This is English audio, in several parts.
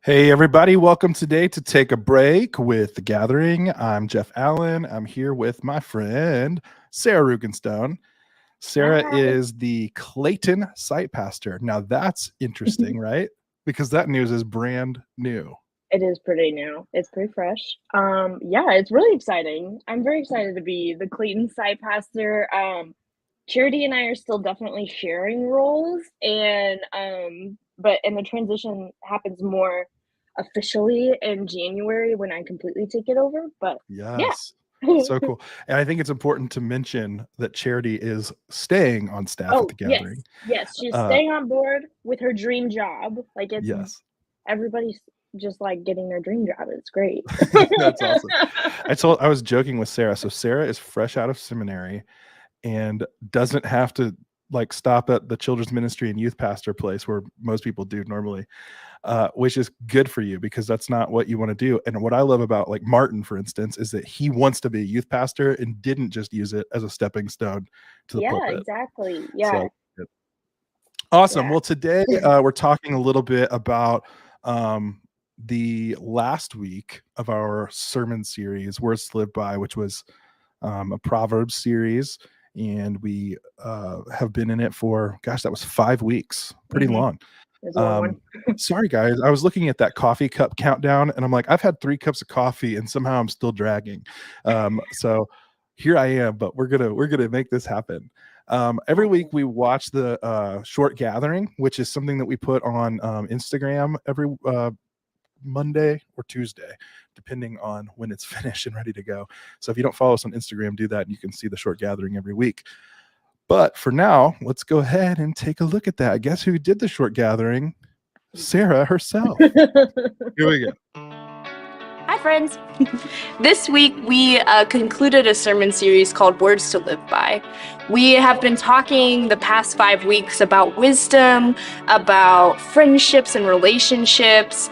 Hey, everybody. Welcome today to Take a Break with The Gathering. I'm Jeff Allen. I'm here with my friend, Sarah Rugenstone. Sarah Hi. is the Clayton site pastor. Now, that's interesting, right? Because that news is brand new. It is pretty new. It's pretty fresh. Yeah, it's really exciting. I'm very excited to be the Clayton site pastor. Charity and I are still definitely sharing roles, and but the transition happens more officially in January when I completely take it over. But yeah. Yes. So cool. And I think it's important to mention that Charity is staying on staff at Oh, The yes. Gathering. Yes, she's Uh, staying on board with her dream job. Like it's yes. everybody's just like getting their dream job. It's great. That's awesome. I was joking with Sarah. So Sarah is fresh out of seminary and doesn't have to like stop at the children's ministry and youth pastor place where most people do normally, which is good for you because that's not what you want to do. And what I love about like Martin, for instance, is that he wants to be a youth pastor and didn't just use it as a stepping stone to the Yeah, pulpit. exactly. Yeah. So awesome. Yeah. Well, today we're talking a little bit about the last week of our sermon series, Words to Live By, which was a Proverbs series. And we have been in it for, gosh, that was 5 weeks, pretty long. There's a long one. Sorry, guys. I was looking at that coffee cup countdown and I'm like, I've had 3 cups of coffee and somehow I'm still dragging. So here I am, but we're gonna make this happen. Every week we watch the short gathering, which is something that we put on Instagram every Monday or Tuesday, depending on when it's finished and ready to go. So if you don't follow us on Instagram, do that and you can see the short gathering every week. But for now, let's go ahead and take a look at that. Guess who did the short gathering? Sarah herself. Here we go. Hi, friends. This week, we concluded a sermon series called Words to Live By. We have been talking the past 5 weeks about wisdom, about friendships and relationships.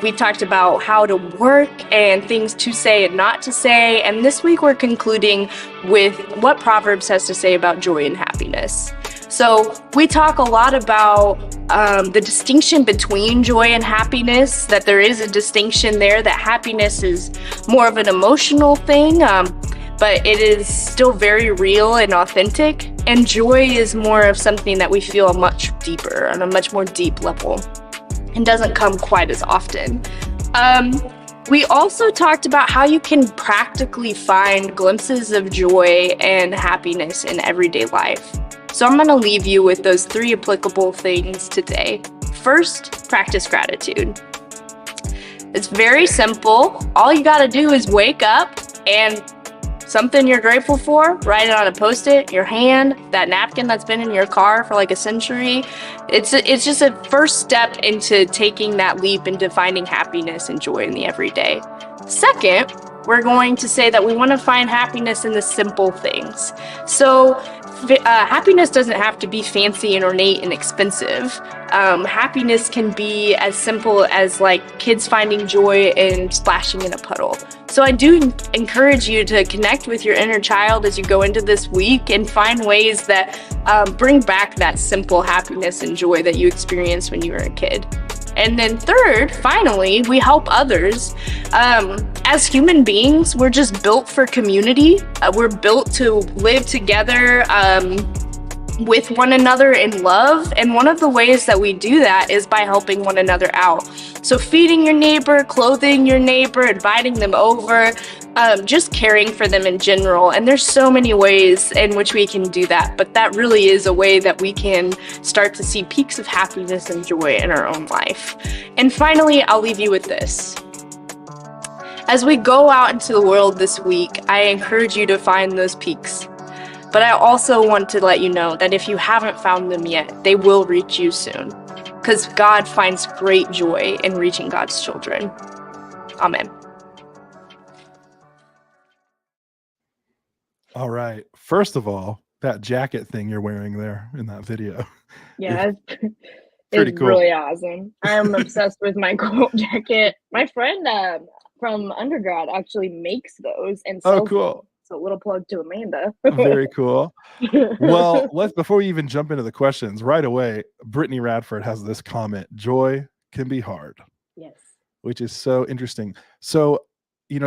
We've talked about how to work and things to say and not to say. And this week, we're concluding with what Proverbs has to say about joy and happiness. So we talk a lot about the distinction between joy and happiness, that there is a distinction there, that happiness is more of an emotional thing, but it is still very real and authentic. And joy is more of something that we feel much deeper, on a much more deep level, and doesn't come quite as often. We also talked about how you can practically find glimpses of joy and happiness in everyday life. So I'm going to leave you with those 3 applicable things today. First, practice gratitude. It's very simple. All you got to do is wake up and something you're grateful for, write it on a Post-it, your hand, that napkin that's been in your car for like a century. It's just a first step into taking that leap into finding happiness and joy in the everyday. Second, we're going to say that we want to find happiness in the simple things. So happiness doesn't have to be fancy and ornate and expensive. Happiness can be as simple as like kids finding joy in splashing in a puddle. So I do encourage you to connect with your inner child as you go into this week and find ways that bring back that simple happiness and joy that you experienced when you were a kid. And then third, finally, we help others. As human beings, we're just built for community. We're built to live together with one another in love. And one of the ways that we do that is by helping one another out. So feeding your neighbor, clothing your neighbor, inviting them over, just caring for them in general. And there's so many ways in which we can do that, but that really is a way that we can start to see peaks of happiness and joy in our own life. And finally, I'll leave you with this. As we go out into the world this week, I encourage you to find those peaks. But I also want to let you know that if you haven't found them yet, they will reach you soon. Because God finds great joy in reaching God's children. Amen. All right. First of all, that jacket thing you're wearing there in that video. Yeah, pretty it's cool. really awesome. I'm obsessed with my coat jacket. My friend from undergrad actually makes those and sells them. Cool. So a little plug to Amanda. Very cool. Well, before we even jump into the questions right away, Brittany Radford has this comment: joy can be hard. Yes. which is so interesting. So,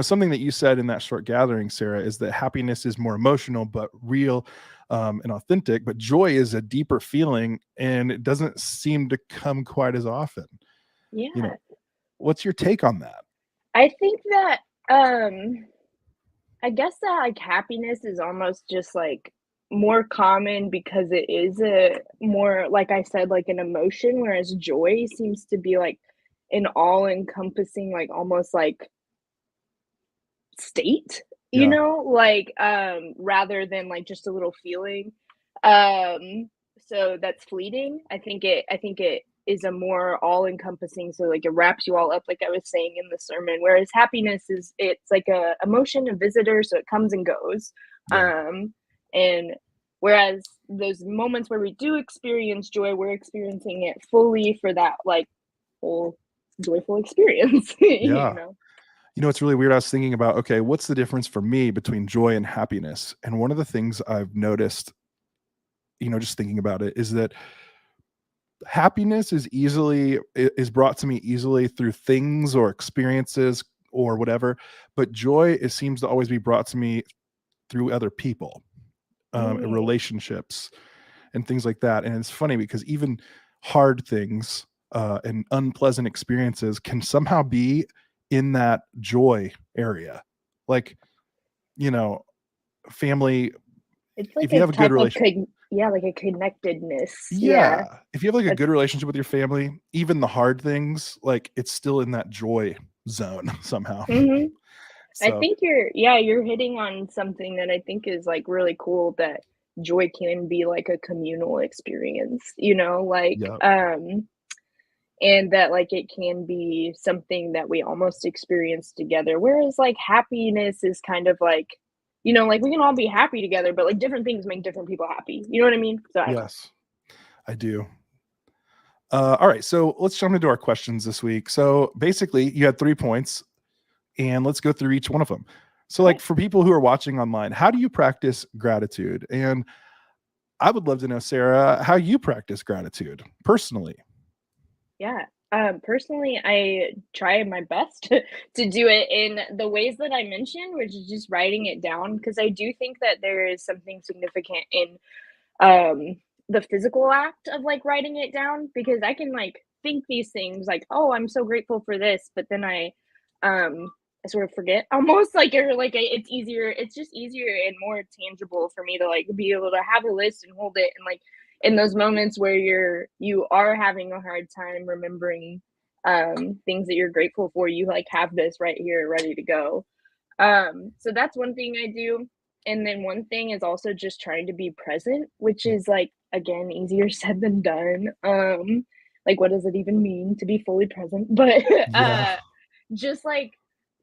something that you said in that short gathering, Sarah, is that happiness is more emotional, but real and authentic. But joy is a deeper feeling, and it doesn't seem to come quite as often. Yeah. What's your take on that? I think that, I guess that, like, happiness is almost just, like, more common because it is a more, like I said, like, an emotion, whereas joy seems to be, like, an all-encompassing, like, almost, like, state, Yeah. like, rather than, like, just a little feeling. Um, so that's fleeting. I think it is a more all-encompassing, so, like, it wraps you all up, like I was saying in the sermon, whereas happiness it's like a emotion, a visitor, so it comes and goes. Yeah. And whereas those moments where we do experience joy, we're experiencing it fully for that, like, whole joyful experience, Yeah. It's really weird. I was thinking about, okay, what's the difference for me between joy and happiness? And one of the things I've noticed, just thinking about it, is that happiness is brought to me easily through things or experiences or whatever, but joy, it seems to always be brought to me through other people, Mm, relationships and things like that. And it's funny because even hard things and unpleasant experiences can somehow be in that joy area. Like, you know, family, it's like if you a have a good type of relation, yeah, like a connectedness. Yeah. yeah, if you have like a That's good relationship with your family, even the hard things, like it's still in that joy zone somehow. mhm. I So think you're hitting on something that I think is, like, really cool, that joy can be like a communal experience, like, yeah, and that, like, it can be something that we almost experience together, whereas, like, happiness is kind of like, like, we can all be happy together, but, like, different things make different people happy, you know what I mean? So I don't know. yes, I do. All right, so let's jump into our questions this week. So basically, you had 3 points, and let's go through each one of them. So, like Okay. for people who are watching online, how do you practice gratitude? And I would love to know, Sarah, how you practice gratitude personally. Yeah. Personally, I try my best to do it in the ways that I mentioned, which is just writing it down, because I do think that there is something significant in the physical act of, like, writing it down, because I can, like, think these things like, "Oh, I'm so grateful for this," but then I sort of forget almost, like, or like it's just easier and more tangible for me to, like, be able to have a list and hold it, and, like, in those moments where you are having a hard time remembering things that you're grateful for, you, like, have this right here ready to go. So that's one thing I do. And then one thing is also just trying to be present, which is, like, again, easier said than done. Like, what does it even mean to be fully present? But Yeah. just like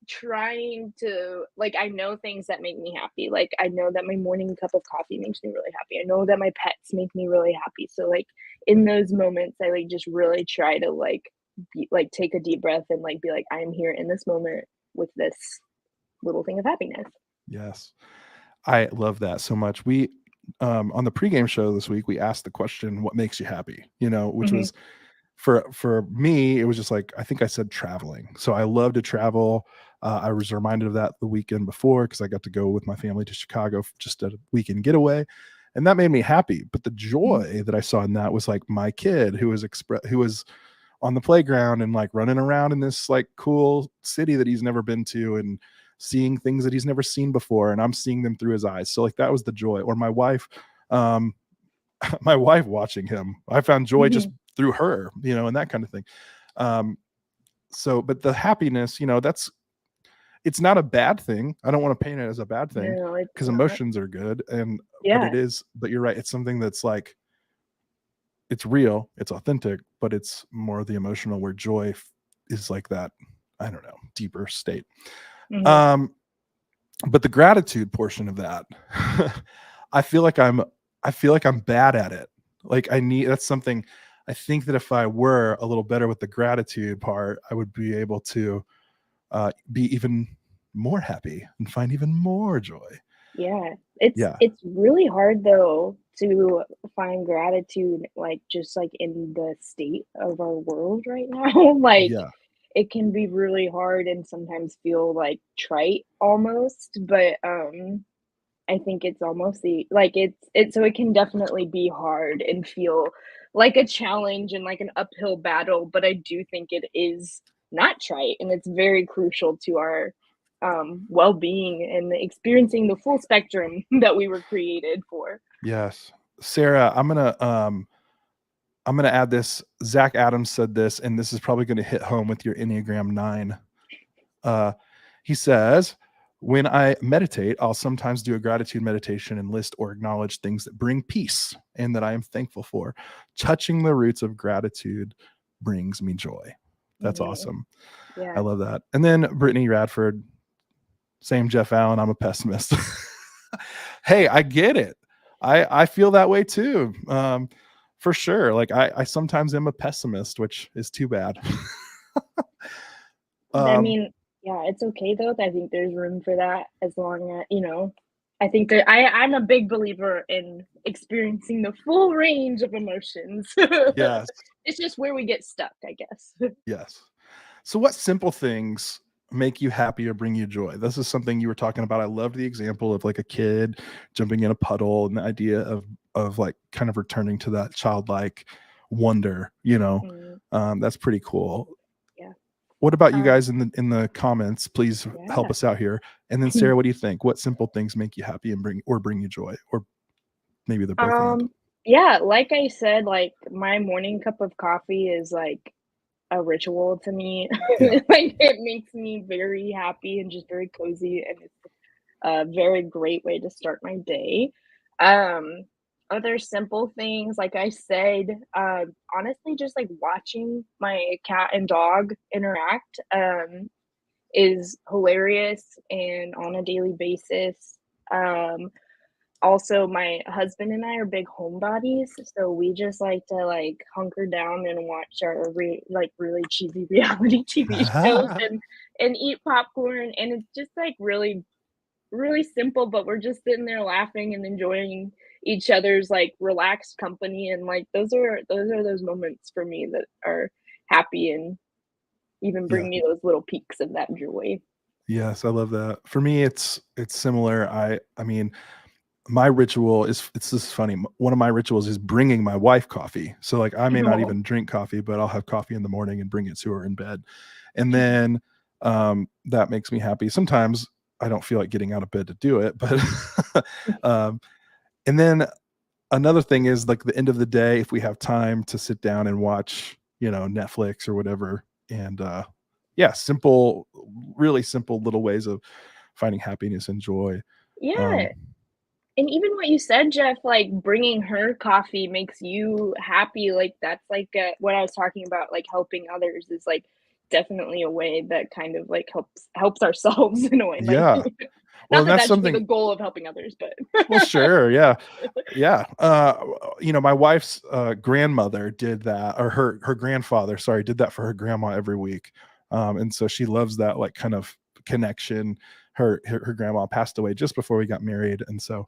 trying to, like, I know things that make me happy. Like, I know that my morning cup of coffee makes me really happy. I know that my pets make me really happy. So, like, in those moments, I, like, just really try to, like, take a deep breath and, like, be like, I am here in this moment with this little thing of happiness. Yes. I love that so much. We on the pregame show this week, we asked the question, what makes you happy? Which Mhm. was for me, it was just like I think I said traveling. So I love to travel. I was reminded of that the weekend before because I got to go with my family to Chicago for just a weekend getaway, and that made me happy. But the Mhm. joy that I saw in that was like my kid who was on the playground and like running around in this like cool city that he's never been to and seeing things that he's never seen before, and I'm seeing them through his eyes. So like that was the joy. Or my wife, um, my wife watching him. I found joy just Mhm. through her, and that kind of thing. Um, so, but the happiness, it's not a bad thing. I don't want to paint it as a bad thing No, it's because not. emotions are good, but Yeah. it is. But you're right. It's something that's like it's real, it's authentic, but it's more the emotional where joy is like that. I don't know, deeper state. Mhm. Um, but the gratitude portion of that, I feel like I'm I feel like I'm bad at it. Like that's something I think that if I were a little better with the gratitude part, I would be able to be even more happy and find even more joy. Yeah. It's Yeah, it's really hard, though, to find gratitude, like, just, like, in the state of our world right now. Like, yeah, it can be really hard and sometimes feel like trite almost, but I think it's almost so it can definitely be hard and feel like a challenge and like an uphill battle, but I do think it is not trite and it's very crucial to our well-being and experiencing the full spectrum that we were created for. Yes. Sarah, I'm gonna add this. Zach Adams said this, and this is probably gonna hit home with your Enneagram 9. He says, when I meditate, I'll sometimes do a gratitude meditation and list or acknowledge things that bring peace and that I am thankful for. Touching the roots of gratitude brings me joy. That's Mhm. awesome. I Yeah. love that. And then Brittany Radford, same Jeff Allen, I'm a pessimist. Hey, I get it. I feel that way too. For sure. Like I sometimes am a pessimist, which is too bad. I um, mean, yeah, it's okay though. I think there's room for that as long as, I think that I'm a big believer in experiencing the full range of emotions. yes, It's just where we get stuck, I guess. yes. So what simple things make you happy or bring you joy? This is something you were talking about. I loved the example of like a kid jumping in a puddle and the idea of like kind of returning to that childlike wonder, Mm, that's pretty cool. yeah. What about you Um, guys in the comments? Please help yeah. us out here. And then Sarah, what do you think? What simple things make you happy and bring you joy? Or maybe they're both and. Um, yeah, like I said, like my morning cup of coffee is like a ritual to me. Yeah. Like it makes me very happy and just very cozy, and it's a very great way to start my day. Um, Other simple things, like I said, honestly, just like watching my cat and dog interact is hilarious and on a daily basis. Um, Also, my husband and I are big homebodies, so we just like to like hunker down and watch our really cheesy reality TV shows and eat popcorn, and it's just like really simple, but we're just sitting there laughing and enjoying each other's like relaxed company, and like those are those moments for me that are happy and even Yeah. bring me those little peaks of that joy. Yes, I love that. For me, it's similar. I mean, my ritual is it's just funny. One of my rituals is bringing my wife coffee. So like I may not Oh, even drink coffee, but I'll have coffee in the morning and bring it to her in bed. And then that makes me happy. Sometimes I don't feel like getting out of bed to do it, but um and then another thing is like the end of the day, if we have time to sit down and watch, Netflix or whatever. And yeah, simple, really simple little ways of finding happiness and joy. yeah. Um, And even what you said, Jeff, like bringing her coffee makes you happy. Like that's like what I was talking about, like helping others is like definitely a way that kind of like helps ourselves in a way. Like yeah. Well, not and that that's that should be the something. goal of helping others, but Well, sure, yeah, yeah. My wife's grandmother did that, or her grandfather, sorry, did that for her grandma every week, and so she loves that like kind of connection. Her grandma passed away just before we got married, and so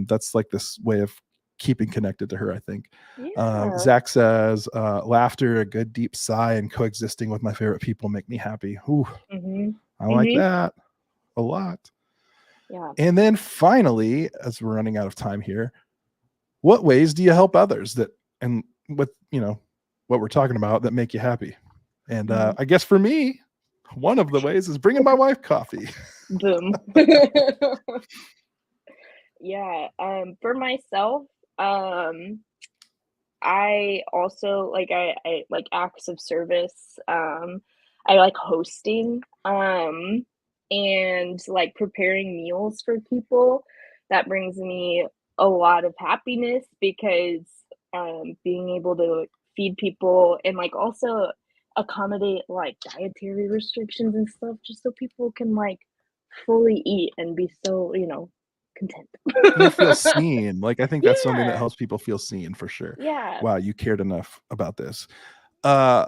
that's like this way of keeping connected to her. I think. yeah. Zach says, "Laughter, a good deep sigh, and coexisting with my favorite people make me happy." Ooh, Mhm. I like Mhm. that a lot. Yeah. And then finally, as we're running out of time here, what ways do you help others that and what what we're talking about that make you happy? And Mhm. I guess for me, one of the ways is bringing my wife coffee. Boom. Yeah. For myself, um I also I like acts of service. I like hosting, and like preparing meals for people. That brings me a lot of happiness because being able to feed people and like also accommodate like dietary restrictions and stuff just so people can like fully eat and be so, content. And feel seen. Like I think that's something that Yeah. helps people feel seen for sure. Yeah. Wow, you cared enough about this. Uh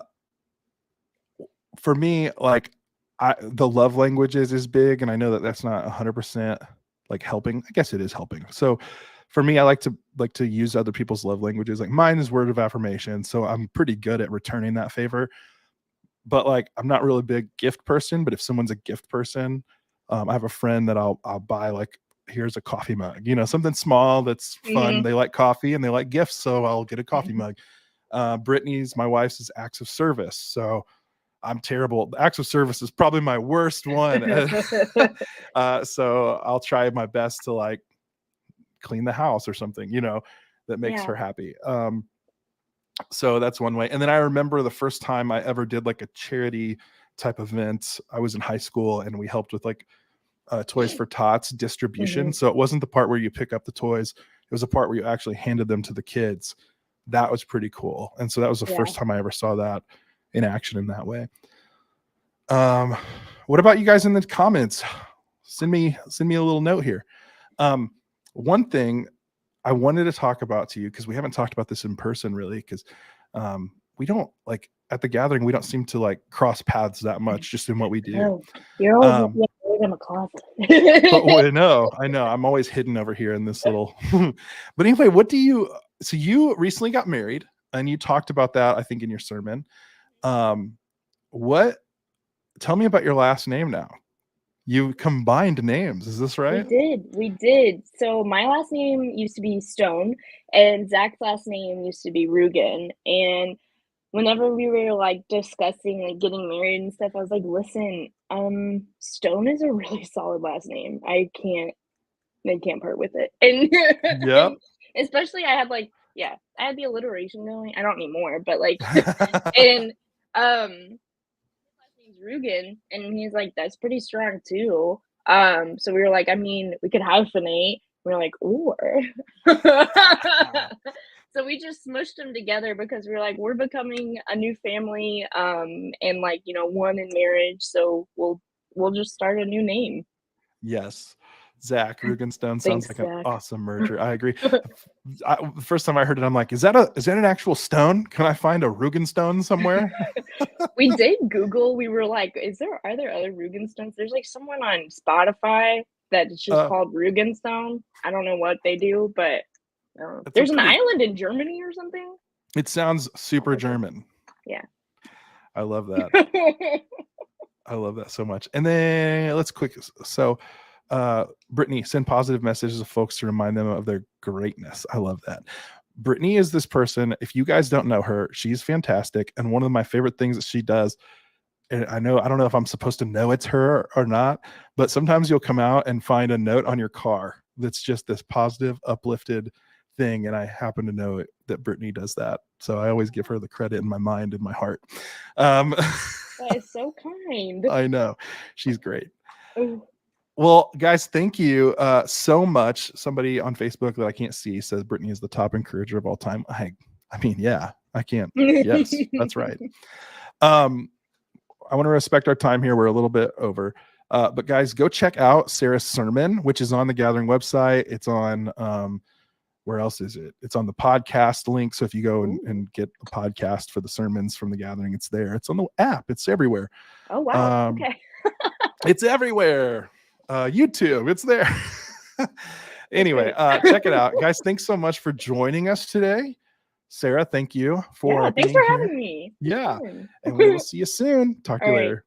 for me, like the love languages is big, and I know that that's not 100% like helping. I guess it is helping. So for me, I like to use other people's love languages. Like mine is word of affirmation, so I'm pretty good at returning that favor. but like I'm not really a big gift person. But if someone's a gift person, I have a friend that I'll buy like, here's a coffee mug, you know, something small that's fun. They like coffee and they like gifts, so I'll get a coffee mug. Brittany's, my wife's, is acts of service. So I'm terrible. Acts of service is probably my worst one. So I'll try my best to like clean the house or something, you know, that makes her happy. So that's one way. And then I remember the first time I ever did like a charity type event. I was in high school and we helped with like Toys for Tots distribution. So it wasn't the part where you pick up the toys. It was a part where you actually handed them to the kids. That was pretty cool. And so that was the first time I ever saw that in action in that way. What about you guys in the comments? Send me a little note here. One thing I wanted to talk about to you, because we haven't talked about this in person really, because we don't like at the gathering, we don't seem to like cross paths that much just in what we do. Oh, you're always in the closet. I know. I'm always hidden over here in this little. But anyway, so you recently got married and you talked about that, I think, in your sermon. Tell me about your last name now. You combined names. Is this right? We did. So my last name used to be Stone and Zach's last name used to be Rugen. And whenever we were like discussing like getting married and stuff, I was like, listen, Stone is a really solid last name. I can't part with it. And especially I had the alliteration going. I don't need more, but like and Rugen, and he's like, that's pretty strong too. So we were like, I mean, we could hyphenate. We were like, or so we just smushed them together because we were like, we're becoming a new family, and like, you know, one in marriage, so we'll just start a new name. Yes. Zach Rugenstone sounds like an awesome merger. I agree. The first time I heard it, I'm like, is that an actual stone? Can I find a Rugenstone somewhere? We did Google. We were like, are there other Rugenstones? There's like someone on Spotify that's just called Rugenstone. I don't know what they do, but there's an island in Germany or something. It sounds super German. Yeah. I love that. I love that so much. And then so Brittany, send positive messages to folks to remind them of their greatness. I love that. Brittany is this person. If you guys don't know her, she's fantastic. And one of my favorite things that she does, and I don't know if I'm supposed to know it's her or not, but sometimes you'll come out and find a note on your car that's just this positive, uplifted thing. And I happen to know that Brittany does that. So I always give her the credit in my mind and my heart. That is so kind. I know. She's great. Well, guys, thank you so much. Somebody on Facebook that I can't see says Brittany is the top encourager of all time. I mean, yeah, I can't. Yes, that's right. I want to respect our time here. We're a little bit over. But guys, go check out Sarah's sermon, which is on the Gathering website. It's on, where else is it? It's on the podcast link. So if you go and get a podcast for the sermons from the Gathering, it's there. It's on the app. It's everywhere. Oh, wow. Okay. It's everywhere. YouTube, it's there. Anyway, check it out, guys. Thanks so much for joining us today. Sarah, thank you for thanks for having me. Yeah, and we will see you soon. Talk to you later.